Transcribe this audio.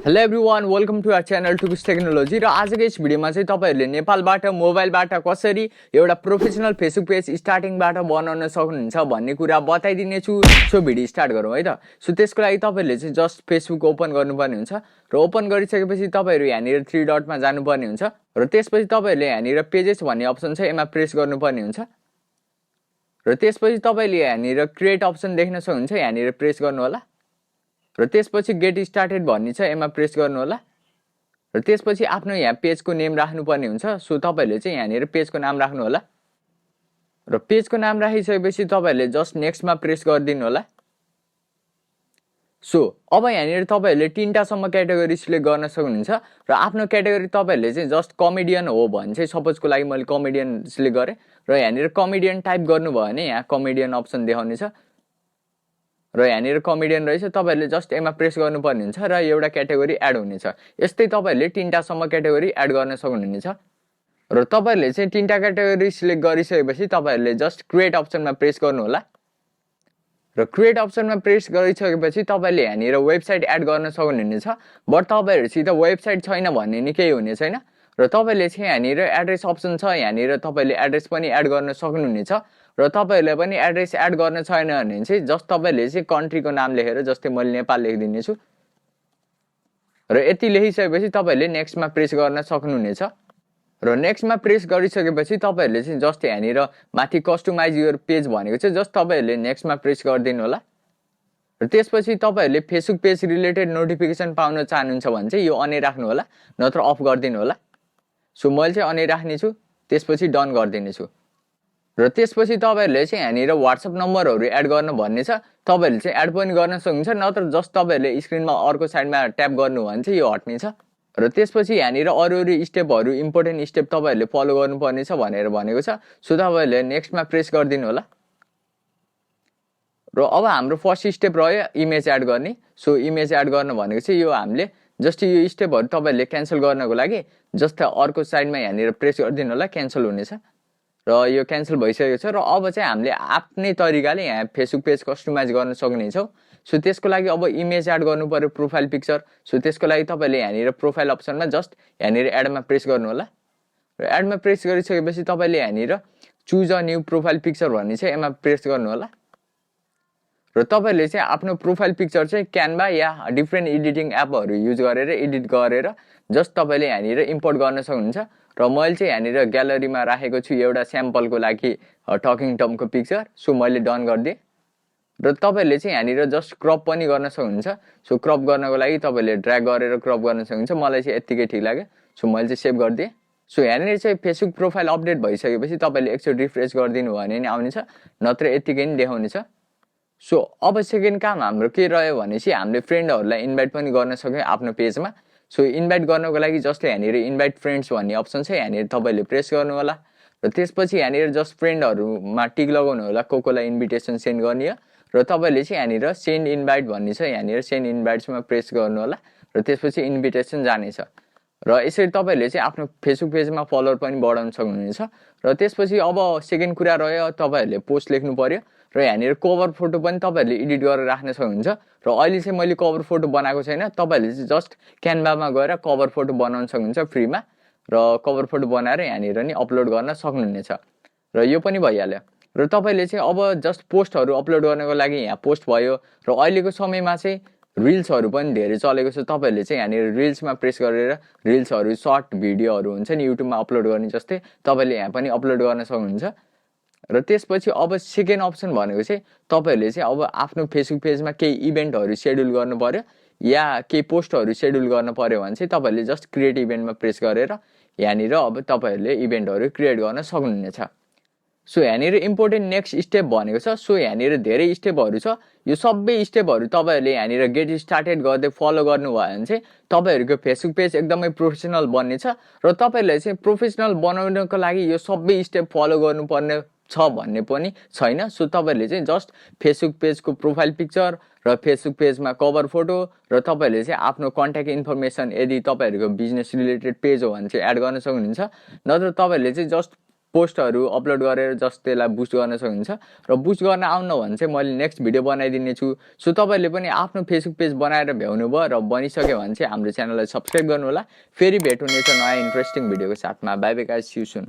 Hello everyone, welcome to our channel Tukus technology. र आजको यस भिडियोमा चाहिँ तपाईहरुले नेपालबाट मोबाइलबाट कसरी एउटा प्रोफेसनल फेसबुक पेज स्टार्टिङबाट बनाउन सक्नुहुन्छ भन्ने कुरा बताइदिने छु। सो भिडियो स्टार्ट गरौँ है त। सो त्यसको लागि तपाईहरुले चाहिँ जस्ट फेसबुक ओपन गर्नुपर्ने हुन्छ र ओपन गरिसकेपछि तपाईहरु यहाँनिर 3 डटमा जानुपर्ने हुन्छ र त्यसपछि तपाईहरुले यहाँनिर पेजेस भन्ने अप्सन छ यसमा प्रेस गर्नुपर्ने हुन्छ र त्यसपछि तपाईले यहाँनिर क्रिएट अप्सन देख्न सक्नुहुन्छ, यहाँनिर प्रेस गर्नु होला र त्यसपछि गेट स्टार्टेड भन्ने छ यसमा प्रेस गर्नु होला र त्यसपछि आफ्नो यहाँ पेजको नेम राख्नुपर्ने हुन्छ। सो तपाईहरुले चाहिँ यहाँनिर पेजको नाम राख्नु होला र पेजको नाम राखिसकेपछि तपाईहरुले जस्ट नेक्स्टमा प्रेस गरिदिनु होला। सो अब यहाँनिर तपाईहरुले 3टा सम्म क्याटेगोरी सिलेक्ट गर्न सक्नुहुन्छ र आफ्नो क्याटेगोरी तपाईहरुले चाहिँ जस्ट कमेडियन हो भने चाहिँ सपोजको लागि मैले कमेडियन सिलेक्ट गरे र यहाँनिर कमेडियन टाइप गर्नुभयो भने यहाँ कमेडियन अप्सन देखाउने छ र यहाँनिर कमेडियन रहेछ। तपाईहरुले जस्ट यसमा प्रेस गर्नुपर्ने हुन्छ र एउटा क्याटेगोरी एड हुनेछ। यस्तै तपाईहरुले 3टा सम्म क्याटेगोरी एड गर्न सक्नुहुनेछ र तपाईहरुले चाहिँ 3टा क्याटेगोरी सिलेक्ट गरिसकेपछि तपाईहरुले जस्ट क्रिएट अप्सनमा प्रेस गर्नु होला र क्रिएट अप्सनमा प्रेस गरिसकेपछि तपाईले यहाँनिर वेबसाइट एड गर्न सक्नुहुनेछ। बट तपाईहरुसित वेबसाइट छैन भन्ने नि केही हुने छैन र तपाईले चाहिँ यहाँनिर एड्रेस अप्सन छ, यहाँनिर तपाईले एड्रेस पनि एड गर्न सक्नुहुनेछ र तपाईहरुले पनि एड्रेस एड गर्न छैन भने चाहिँ जस्ट तपाईले चाहिँ कन्ट्रीको नाम लेखेर जस्तै मैले नेपाल लेखिदिने छु र यति लेखिसकेपछि तपाईले नेक्स्टमा प्रेस गर्न सक्नुहुनेछ र नेक्स्टमा प्रेस गरिसकेपछि तपाईहरुले चाहिँ जस्ट यहाँनिर माथि कस्टमाइज योर पेज भनेको चाहिँ जस्ट तपाईहरुले नेक्स्टमा प्रेस गरिदिनु होला र त्यसपछि तपाईहरुले फेसबुक पेज रिलेटेड नोटिफिकेसन पाउन चाहनुहुन्छ भने चाहिँ यो अन राख्नु होला नत्र अफ गरिदिनु होला। सो मैले चाहिँ अन राख्ने छु, त्यसपछि डन गरिदिने छु र त्यसपछि तपाईहरुले चाहिँ यहाँनिर व्हाट्सएप नम्बरहरु एड गर्न भन्ने छ। तपाईहरुले चाहिँ एड पनि गर्न सक्नुहुन्छ नत्र जस्ट तपाईहरुले स्क्रिनमा अर्को साइडमा ट्याप गर्नु भने चाहिँ यो हट्ने छ र त्यसपछि यहाँनिर अरु स्टेपहरु इम्पोर्टेन्ट स्टेप तपाईहरुले फलो गर्नुपर्ने छ भनेर भनेको छ। सो तपाईहरुले नेक्स्टमा प्रेस गरिदिनु होला र अब हाम्रो फर्स्ट स्टेप रह्यो इमेज एड गर्ने। सो इमेज एड गर्न भनेको चाहिँ यो हामीले जस्ट यो स्टेपहरु तपाईहरुले क्यान्सल गर्नको लागि जस्ट अर्को साइडमा यहाँनिर प्रेस गरिदिनु होला, क्यान्सल हुनेछ र यो क्यान्सल भइसकेको छ र अब चाहिँ हामीले आफ्नै तरिकाले यहाँ फेसबुक पेज कस्टमाइज गर्न सक्नेछौँ। सो त्यसको लागि अब इमेज एड गर्नु पर्यो, प्रोफाइल पिक्चर। सो त्यसको लागि तपाईले यहाँनिर प्रोफाइल अप्सनमा जस्ट यहाँनिर एडमा प्रेस गर्नु होला र एडमा प्रेस गरिसकेपछि तपाईले यहाँनिर choose a new profile picture भन्ने चाहिँ यसमा प्रेस गर्नु होला र तपाईले चाहिँ आफ्नो प्रोफाइल पिक्चर चाहिँ क्यानभा या डिफ्रेन्ट एडिटिङ एपहरु युज गरेर एडिट गरेर जस्ट तपाईले यहाँनिर इम्पोर्ट गर्न सक्नुहुन्छ र मैले चाहिँ यहाँनिर ग्यालरीमा राखेको छु एउटा स्याम्पलको लागि टकिङ टमको पिक्चर। सो मैले डन गरिदिएँ र तपाईहरुले चाहिँ यहाँनिर जस्ट क्रप पनि गर्न सक्नुहुन्छ। सो क्रप गर्नको लागि तपाईले ड्र्याग गरेर क्रप गर्न सक्नुहुन्छ। मलाई चाहिँ यतिकै ठीक लाग्यो, सो मैले चाहिँ सेभ गरिदिएँ। सो यहाँनिर चाहिँ फेसबुक प्रोफाइल अपडेट भइसकेपछि तपाईले एकचोटि रिफ्रेश गरिदिनु भयो भने नि आउनेछ नत्र यतिकै नि देखाउनेछ। सो अब सेकेन्ड काम हाम्रो के रह्यो भनेपछि हामीले फ्रेन्डहरुलाई इन्भाइट पनि गर्न सक्यौं आफ्नो पेजमा। सो इन्भाइट गर्नको लागि जस्ट यहाँनिर इन्भाइट फ्रेन्ड्स भन्ने अप्सन छ, यहाँनिर तपाईले प्रेस गर्नु होला र त्यसपछि यहाँनिर जस्ट फ्रेन्डहरुमा टिक लगाउनु होला कोलाई इन्भिटेसन सेन्ड गर्ने हो र तपाईले चाहिँ यहाँनिर सेन्ड इन्भाइट भन्ने छ, यहाँनिर सेन्ड इन्भाइट्समा प्रेस गर्नु होला र त्यसपछि इन्भिटेसन जानेछ र यसरी तपाईले चाहिँ आफ्नो फेसबुक पेजमा फलोअर पनि बढाउन सक्नुहुनेछ। र त्यसपछि अब सेकेन्ड कुरा रह्यो तपाईहरुले पोस्ट लेख्नु पर्यो र यहाँनिर कभर फोटो पनि तपाईहरुले एडिट गरेर राख्न सक्नुहुन्छ र अहिले चाहिँ मैले कभर फोटो बनाएको छैन। तपाईहरुले चाहिँ जस्ट क्यानभामा गएर कभर फोटो बनाउन सक्नुहुन्छ फ्रीमा र कभर फोटो बनाएर यहाँनिर नि अपलोड गर्न सक्नुहुनेछ र यो पनि भइहाल्यो। र तपाईले चाहिँ अब जस्ट पोस्टहरु अपलोड गर्नको लागि यहाँ पोस्ट भयो र अहिलेको समयमा चाहिँ रिल्सहरु पनि धेरै चलेको छ। तपाईहरुले चाहिँ यहाँनिर रिल्समा प्रेस गरेर रिल्सहरु सर्ट भिडियोहरु हुन्छ नि युट्युबमा अपलोड गर्ने जस्तै तपाईले यहाँ पनि अपलोड गर्न सक्नुहुन्छ र त्यसपछि अब सेकेन्ड अप्सन भनेको चाहिँ तपाईहरुले चाहिँ अब आफ्नो फेसबुक पेजमा केही इभेन्टहरु शेड्युल गर्नु पर्यो या केही पोस्टहरु शेड्युल गर्न पर्यो भने चाहिँ तपाईले जस्ट क्रिएट इभेन्टमा प्रेस गरेर यहाँनिर अब तपाईहरुले इभेन्टहरु क्रिएट गर्न सक्नुहुनेछ। सो यहाँनिर इम्पोर्टेन्ट नेक्स्ट स्टेप भनेको छ। सो यहाँनिर धेरै स्टेपहरु छ, यो सबै स्टेपहरु तपाईहरुले यहाँनिर गेट स्टार्टेड गर्दै फलो गर्नुभयो भने चाहिँ तपाईहरुको फेसबुक पेज एकदमै प्रोफेसनल बन्नेछ र तपाईहरुले चाहिँ प्रोफेसनल बनाउनको लागि यो सबै स्टेप फलो गर्नुपर्ने छ भन्ने पनि छैन। सो तपाईहरुले चाहिँ जस्ट फेसबुक पेजको प्रोफाइल पिक्चर र फेसबुक पेजमा कभर फोटो र तपाईहरुले चाहिँ आफ्नो कन्ट्याक्ट इन्फर्मेसन यदि तपाईहरुको बिजनेस रिलेटेड पेज हो भने चाहिँ एड गर्न सक्नुहुन्छ नत्र तपाईहरुले चाहिँ जस्ट पोस्टहरू अपलोड गरेर जस्ट त्यसलाई बुस्ट गर्न सकिन्छ र बुस्ट गर्न आउन भने चाहिँ मैले नेक्स्ट भिडियो बनाइदिने छु। सो तपाईँहरूले पनि आफ्नो फेसबुक पेज बनाएर भ्याउनु भयो र बनिसक्यो भने चाहिँ हाम्रो च्यानललाई सब्स्क्राइब गर्नु होला। फेरि भेट हुनेछ नयाँ इन्ट्रेस्टिङ भिडियोको साथमा। Bye bye guys, see you soon.